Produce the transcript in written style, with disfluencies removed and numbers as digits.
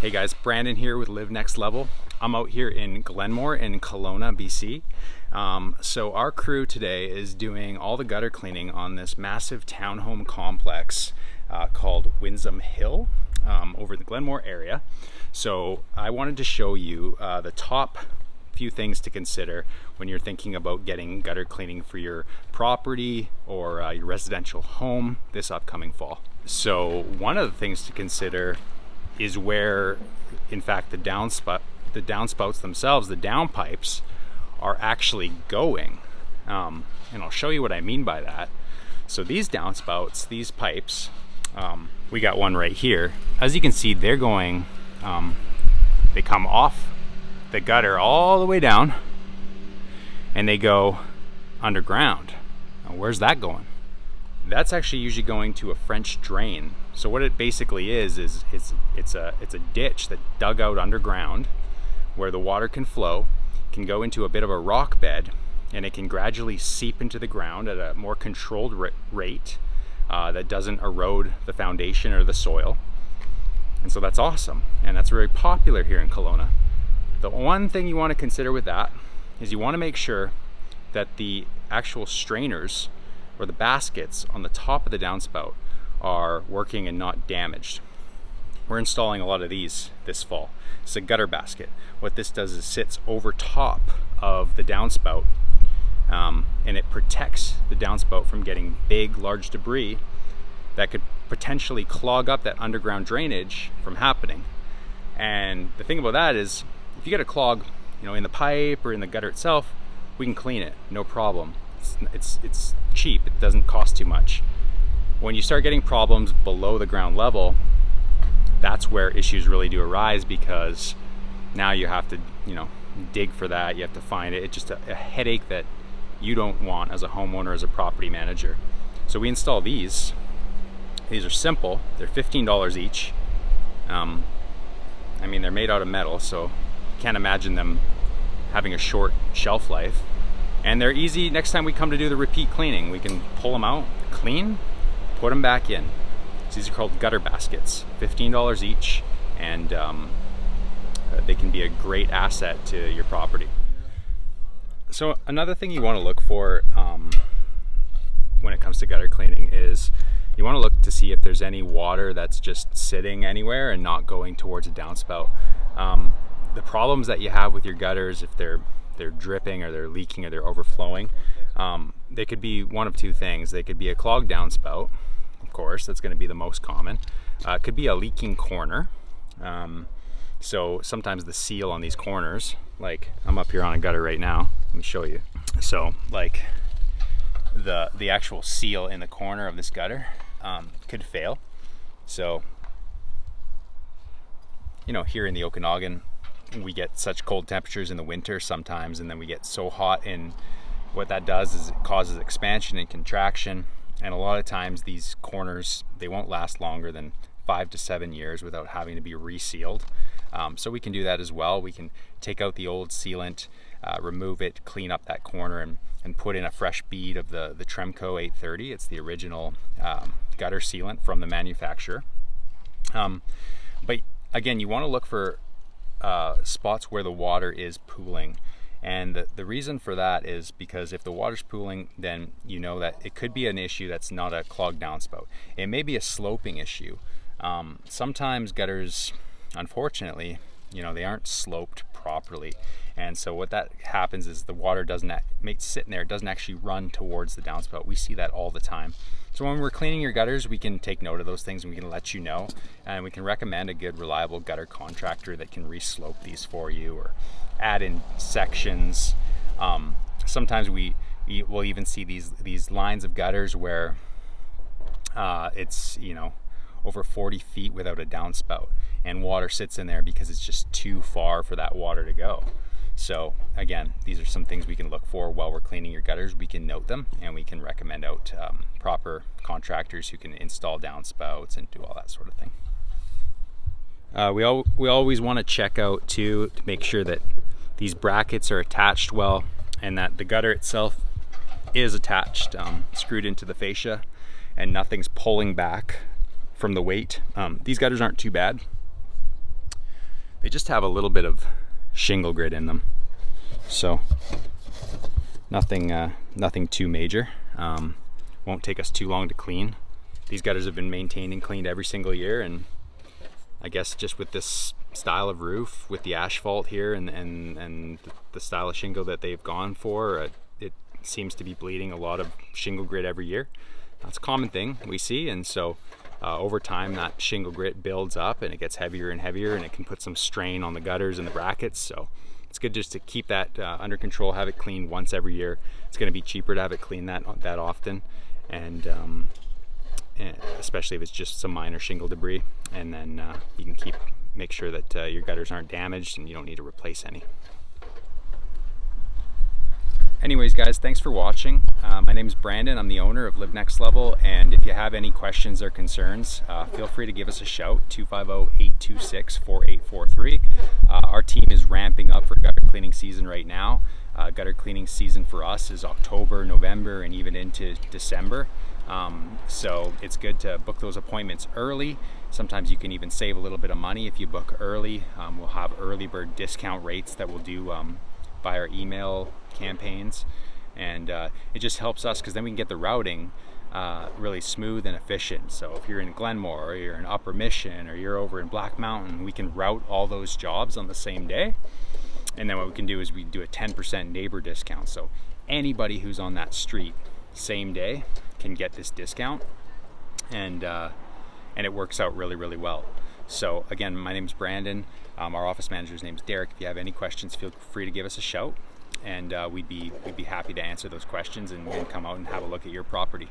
Hey guys, Brandon here with Live Next Level. I'm out here in Glenmore in Kelowna, BC. So our crew today is doing all the gutter cleaning on this massive townhome complex called Winsome Hill over the Glenmore area. So I wanted to show you the top few things to consider when you're thinking about getting gutter cleaning for your property or your residential home this upcoming fall. So one of the things to consider is where, in fact, the downspouts themselves, the downpipes, are actually going. And I'll show you what I mean by that. So these downspouts, these pipes, we got one right here. As you can see, they're going, they come off the gutter all the way down and they go underground. Now, where's that going? That's actually usually going to a French drain. So what it basically is it's a ditch that dug out underground where the water can flow, can go into a bit of a rock bed, and it can gradually seep into the ground at a more controlled rate that doesn't erode the foundation or the soil. And so that's awesome, and that's very popular here in Kelowna. The one thing you want to consider with that is you want to make sure that the actual strainers or the baskets on the top of the downspout are working and not damaged. We're installing a lot of these this fall. It's a gutter basket. What this does is sits over top of the downspout, and it protects the downspout from getting big, large debris that could potentially clog up that underground drainage from happening. And the thing about that is, if you get a clog, in the pipe or in the gutter itself, we can clean it, no problem. It's cheap, it doesn't cost too much. When you start getting problems below the ground level, that's where issues really do arise, because now you have to, dig for that, you have to find it. It's just a headache that you don't want as a homeowner, as a property manager. So we install these. These are simple, they're $15 each. They're made out of metal, so can't imagine them having a short shelf life. And they're easy. Next time we come to do the repeat cleaning, we can pull them out, clean, put them back in. So these are called gutter baskets, $15 each, and they can be a great asset to your property. So another thing you want to look for when it comes to gutter cleaning is you want to look to see if there's any water that's just sitting anywhere and not going towards a downspout. The problems that you have with your gutters, if they're dripping or they're leaking or they're overflowing, they could be one of two things. They could be a clogged downspout, of course, that's going to be the most common. It could be a leaking corner. So sometimes the seal on these corners, like I'm up here on a gutter right now, let me show you. So like the actual seal in the corner of this gutter could fail. So, here in the Okanagan, we get such cold temperatures in the winter sometimes, and then we get so hot, and what that does is it causes expansion and contraction, and a lot of times these corners, they won't last longer than 5 to 7 years without having to be resealed. So we can do that as well. We can take out the old sealant, remove it, clean up that corner, and put in a fresh bead of the Tremco 830. It's the original gutter sealant from the manufacturer. But again, you want to look for spots where the water is pooling, and the reason for that is because if the water's pooling, then you know that it could be an issue that's not a clogged downspout. It may be a sloping issue. Sometimes gutters, unfortunately, they aren't sloped properly, and so what that happens is the water doesn't sit in there, it doesn't actually run towards the downspout. We see that all the time. So when we're cleaning your gutters, we can take note of those things, and we can let you know, and we can recommend a good, reliable gutter contractor that can re-slope these for you or add in sections. Sometimes we will even see these lines of gutters where it's over 40 feet without a downspout, and water sits in there because it's just too far for that water to go. So again, these are some things we can look for while we're cleaning your gutters. We can note them, and we can recommend out proper contractors who can install downspouts and do all that sort of thing. We always want to check out too, to make sure that these brackets are attached well and that the gutter itself is attached, screwed into the fascia, and nothing's pulling back from the weight. These gutters aren't too bad. they just have a little bit of shingle grit in them. So nothing too major. Won't take us too long to clean. These gutters have been maintained and cleaned every single year, and I guess just with this style of roof, with the asphalt here and the style of shingle that they've gone for, it seems to be bleeding a lot of shingle grit every year. That's a common thing we see, and so over time that shingle grit builds up and it gets heavier and heavier, and it can put some strain on the gutters and the brackets. So it's good just to keep that under control, have it cleaned once every year. It's going to be cheaper to have it cleaned that often, and especially if it's just some minor shingle debris, and then you can make sure that your gutters aren't damaged and you don't need to replace any. Anyways guys, thanks for watching. My name is Brandon. I'm the owner of Live Next Level, and if you have any questions or concerns, feel free to give us a shout, 250-826-4843. Our team is ramping up for gutter cleaning season right now. Gutter cleaning season for us is October, November, and even into December. So it's good to book those appointments early. Sometimes you can even save a little bit of money if you book early. We'll have early bird discount rates that we'll do by our email campaigns, and it just helps us because then we can get the routing really smooth and efficient. So if you're in Glenmore, or you're in Upper Mission, or you're over in Black Mountain, we can route all those jobs on the same day. And then what we can do is we do a 10% neighbor discount. So anybody who's on that street same day can get this discount, and it works out really, really well. So again, my name's Brandon. Our office manager's name's Derek. If you have any questions, feel free to give us a shout, and we'd be happy to answer those questions and come out and have a look at your property.